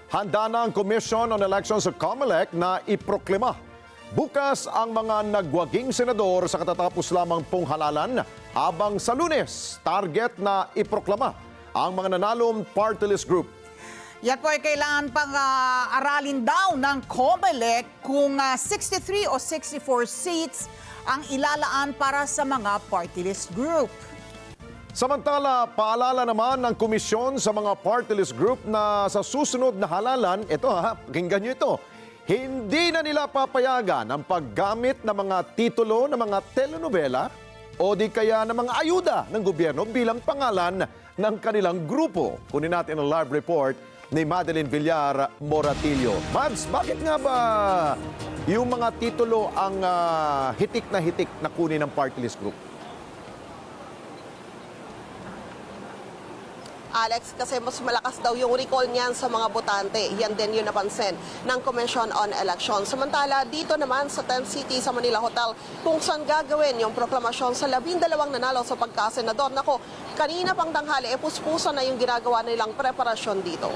Handa na ang Commission on Elections sa COMELEC na iproklima. Bukas ang mga nagwaging senador sa katatapos lamang pong halalan, habang sa Lunes, target na iproklama ang mga nanalong party list group. Yan po ay kailangan pang aralin daw ng COMELEC kung 63 o 64 seats ang ilalaan para sa mga party list group. Samantala, paalala naman ng komisyon sa mga party list group na sa susunod na halalan, pakinggan nyo ito, hindi na nila papayagan ang paggamit ng mga titulo ng mga telenovela o di kaya ng mga ayuda ng gobyerno bilang pangalan ng kanilang grupo. Kunin natin ang live report ni Madeline Villar Moratillo. Mads, bakit nga ba yung mga titulo ang hitik na kunin ng party list group? Alex, kasi mas malakas daw yung recall niyan sa mga botante. Yan din yung napansin ng Commission on Elections. Samantala, dito naman sa Tent City sa Manila Hotel, kung saan gagawin yung proklamasyon sa 12 nanalo sa pagkasenador. Nako, kanina pang tanghali, puspusa na yung ginagawa nilang preparasyon dito.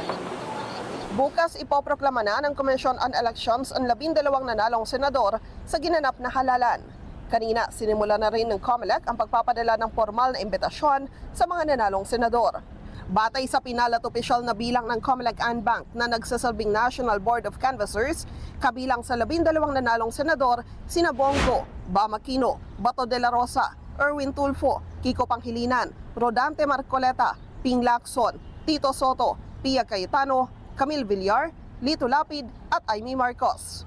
Bukas ipoproklama na ng Commission on Elections ang 12 nanalong senador sa ginanap na halalan. Kanina, sinimula na rin ng COMELEC ang pagpapadala ng formal na imbitasyon sa mga nanalong senador. Batay sa pinalat opisyal na bilang ng COMELEC Anbank na nagsasalbing National Board of Canvassers, kabilang sa 12 nanalong senador, sina Bongo, Bam Aquino, Bato de la Rosa, Erwin Tulfo, Kiko Panghilinan, Rodante Marcoleta, Ping Lacson, Tito Soto, Pia Cayetano, Camille Villar, Lito Lapid at Amy Marcos.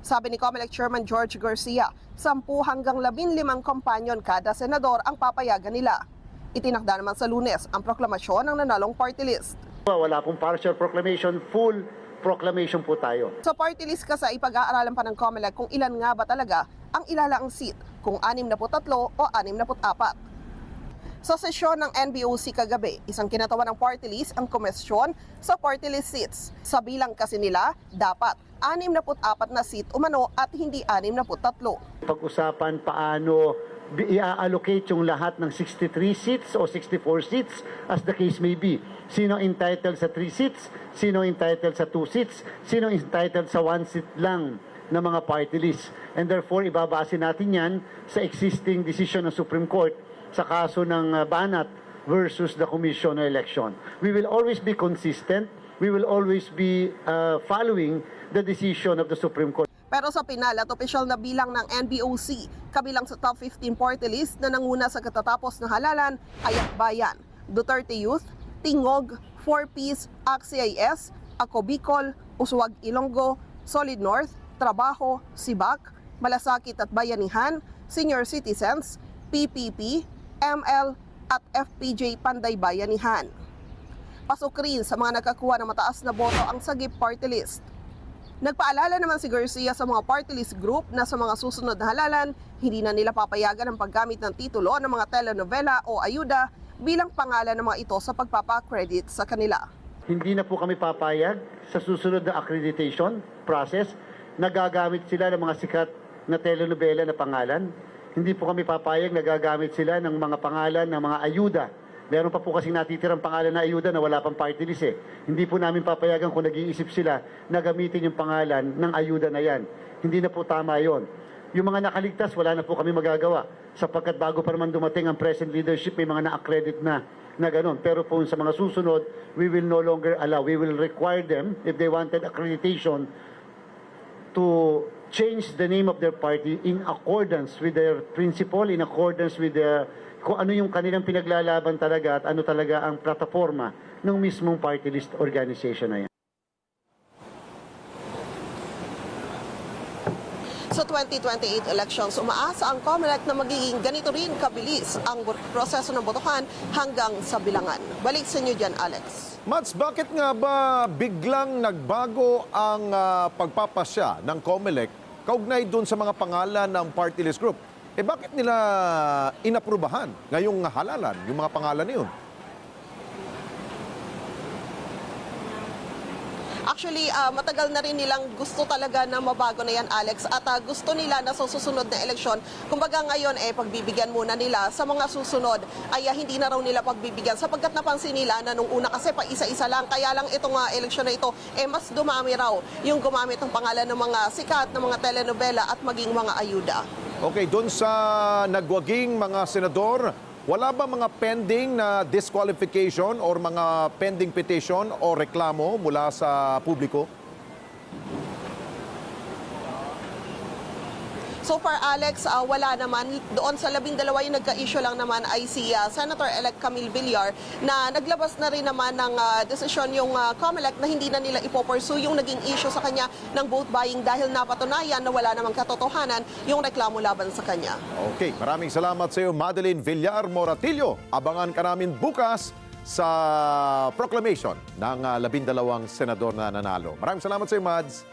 Sabi ni COMELEC Chairman George Garcia, 10 hanggang 15 kompanyon kada senador ang papayagan nila. Itinakda naman sa Lunes ang proklamasyon ng nanalong party list. Wala pong partial proclamation, full proclamation po tayo. Sa party list kasi ipag-aaralan pa ng COMELEC kung ilan nga ba talaga ang ilalaang seat, kung 63 o 64. Sa sesyon ng NBOC kagabi, isang kinatawan ng party list ang komisyon sa party list seats. Sa bilang kasi nila, dapat 64 na seat umano at hindi 63. Pag-usapan paano i-allocate yung lahat ng 63 seats o 64 seats as the case may be. Sino entitled sa 3 seats, sino entitled sa 2 seats, sino entitled sa 1 seat lang ng mga party list. And therefore, ibabase natin yan sa existing decision ng Supreme Court sa kaso ng Banat versus the Commission on Election. We will always be consistent. We will always be following the decision of the Supreme Court. Pero sa pinalat opisyal na bilang ng NBOC, kabilang sa top 15 party list na nanguna sa katatapos na halalan ay Akbayan, Duterte Youth, Tingog, 4Ps, AXIS, Ako Bicol, Uswag Ilonggo, Solid North, Trabaho, Sibak, Malasakit at Bayanihan, Senior Citizens, PPP, ML at FPJ Panday Bayanihan. Pasok rin sa mga nakakuha ng mataas na boto ang Sagip Party List. Nagpaalala naman si Garcia sa mga party list group na sa mga susunod na halalan, hindi na nila papayagan ang paggamit ng titulo ng mga telenovela o ayuda bilang pangalan ng mga ito sa pagpapa-credit sa kanila. Hindi na po kami papayag sa susunod na accreditation process na gagamit sila ng mga sikat na telenovela na pangalan. Hindi po kami papayag na gagamit sila ng mga pangalan ng mga ayuda. Meron pa po kasing natitirang pangalan na ayuda na wala pang party list eh. Hindi po namin papayagan kung nag-iisip sila na gamitin yung pangalan ng ayuda na yan. Hindi na po tama yon. Yung mga nakaligtas, wala na po kami magagawa. Sapagkat bago pa naman dumating ang present leadership, may mga na-accredit na ganun. Pero po sa mga susunod, we will no longer allow. We will require them, if they wanted accreditation, to change the name of their party in accordance with their principle, in accordance with kung ano yung kanilang pinaglalaban talaga at ano talaga ang plataforma ng mismong party list organization na yan. Sa 2028 elections, umaasa ang COMELEC na magiging ganito rin kabilis ang proseso ng botohan hanggang sa bilangan. Balik sa inyo dyan, Alex. Mads, bakit nga ba biglang nagbago ang pagpapasya ng COMELEC kaugnay doon sa mga pangalan ng party list group? Bakit nila inaprubahan ngayong halalan, yung mga pangalan na yun? Actually, matagal na rin nilang gusto talaga na mabago na yan, Alex. At gusto nila na sa susunod na eleksyon, kumbaga ngayon, pagbibigyan muna nila. Sa mga susunod, ay hindi na raw nila pagbibigyan. Sapagkat napansin nila na nung una kasi pa isa-isa lang. Kaya lang itong eleksyon na ito, mas dumami raw yung gumamit ng pangalan ng mga sikat, ng mga telenovela at maging mga ayuda. Okay, doon sa nagwaging mga senador, wala ba mga pending na disqualification or mga pending petition o reklamo mula sa publiko? So far, Alex, wala naman. Doon sa 12 yung nagka-issue lang naman ay si Senator-elect Camille Villar na naglabas na rin naman ng desisyon yung COMELEC na hindi na nila ipopursue yung naging issue sa kanya ng vote buying dahil napatunayan na wala namang katotohanan yung reklamo laban sa kanya. Okay, maraming salamat sa iyo, Madeline Villar Moratillo. Abangan ka namin bukas sa proclamation ng 12 senador na nanalo. Maraming salamat sa iyo, Mads.